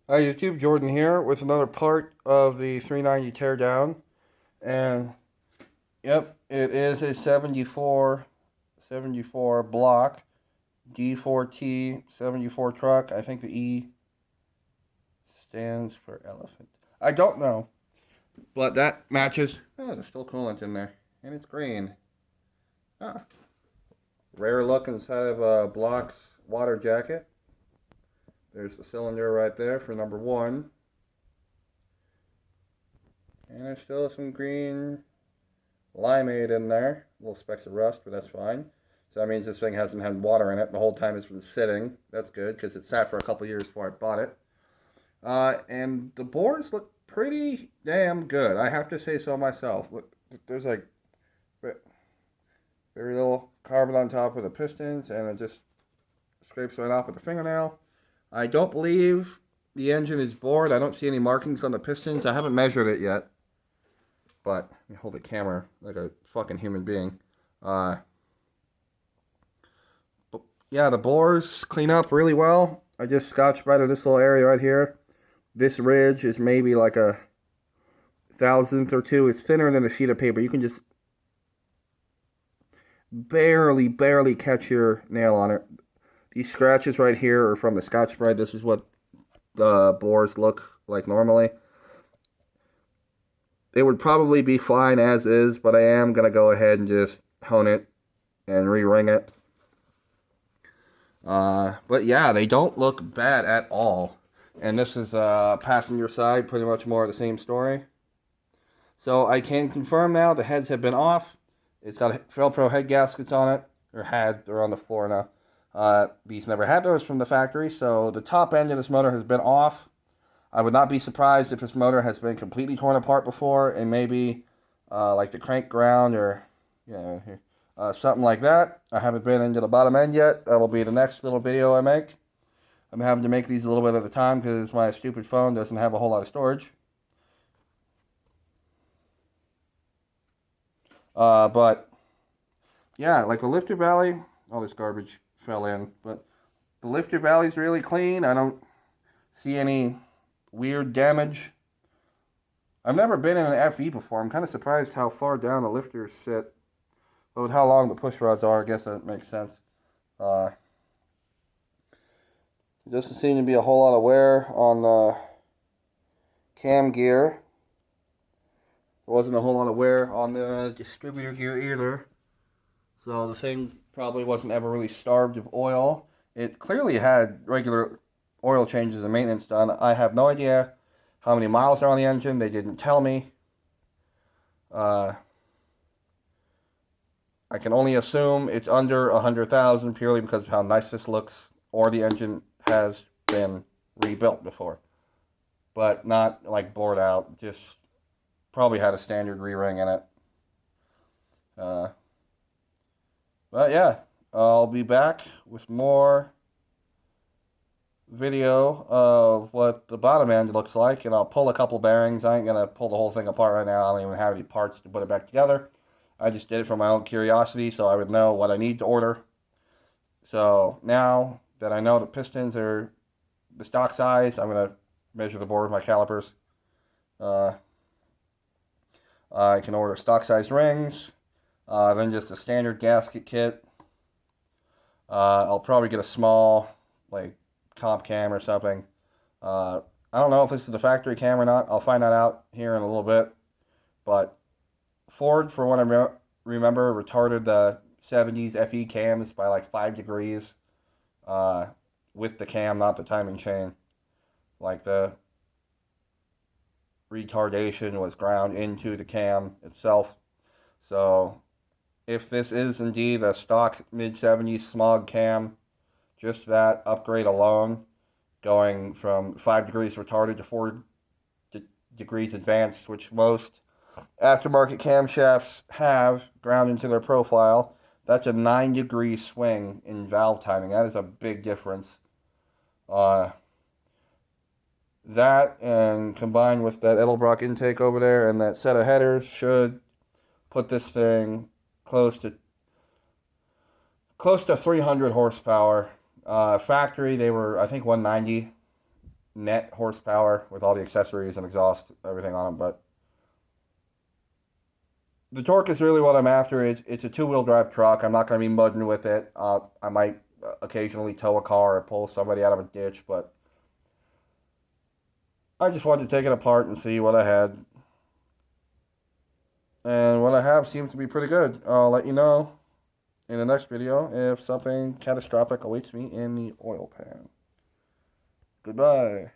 Hi YouTube, Jordan here with another part of the 390 Teardown. And yep, it is a 74 block D4T 74 truck. I think the E stands for elephant. I don't know, but that matches. Oh, there's still coolant in there, and it's green. Ah, rare look inside of a block's water jacket. There's the cylinder right there for number one. And there's still some green limeade in there. Little specks of rust, but that's fine. So that means this thing hasn't had water in it the whole time it's been sitting. That's good because it sat for a couple years before I bought it. And the boards look pretty damn good. I have to say so myself. Look, there's like very little carbon on top of the pistons, and it just scrapes right off with the fingernail. I don't believe the engine is bored. I don't see any markings on the pistons. I haven't measured it yet, but I hold the camera like a fucking human being. Uh, but yeah, the bores clean up really well. I just scotch brightted this little area right here. This ridge is maybe like a thousandth or two. It's thinner than a sheet of paper. You can just barely catch your nail on it. These scratches right here are from the Scotch Brite. This is what the bores look like normally. It would probably be fine as is, but I am going to go ahead and just hone it and re-ring it. But yeah, they don't look bad at all. And this is passenger side, pretty much more of the same story. So I can confirm now the heads have been off. It's got Velcro head gaskets on it, or had, they're on the floor now. These never had those from the factory, so the top end of this motor has been off. I would not be surprised if this motor has been completely torn apart before, and maybe like the crank ground or something like that. I haven't been into the bottom end yet. That will be the next little video I make. I'm having to make these a little bit at a time because my stupid phone doesn't have a whole lot of storage. But yeah, like the lifter valley, all this garbage fell in, but the lifter valley's really clean. I don't see any weird damage. I've never been in an FE before. I'm kind of surprised how far down the lifters sit. But with how long the push rods are, I guess that makes sense. Uh, doesn't seem to be a whole lot of wear on the cam gear. There wasn't a whole lot of wear on the distributor gear either. So the thing probably wasn't ever really starved of oil. It clearly had regular oil changes and maintenance done. I have no idea how many miles are on the engine. They didn't tell me. I can only assume it's under 100,000 purely because of how nice this looks, or the engine has been rebuilt before. But not like bored out, just probably had a standard re-ring in it. But yeah, I'll be back with more video of what the bottom end looks like, and I'll pull a couple bearings. I ain't gonna pull the whole thing apart right now. I don't even have any parts to put it back together. I just did it for my own curiosity so I would know what I need to order. So now that I know the pistons are the stock size, I'm gonna measure the bore with my calipers. Uh, I can order stock size rings, then just a standard gasket kit. I'll probably get a small, like, comp cam or something. I don't know if this is the factory cam or not. I'll find that out here in a little bit. But Ford, for what I remember, retarded the 70s FE cams by like 5 degrees with the cam, not the timing chain. Like the retardation was ground into the cam itself. So if this is indeed a stock mid-70s smog cam, just that upgrade alone, going from 5 degrees retarded to 4 degrees advanced, which most aftermarket camshafts have ground into their profile, that's a 9-degree swing in valve timing. That is a big difference. That, and combined with that Edelbrock intake over there and that set of headers, should put this thing close to 300 horsepower. Factory, they were, I think, 190. net horsepower with all the accessories and exhaust, everything on them. But the torque is really what I'm after. It's a two-wheel drive truck. I'm not going to be mudding with it. I might occasionally tow a car or pull somebody out of a ditch, but I just wanted to take it apart and see what I had. And what I have seems to be pretty good. I'll let you know in the next video if something catastrophic awaits me in the oil pan. Goodbye.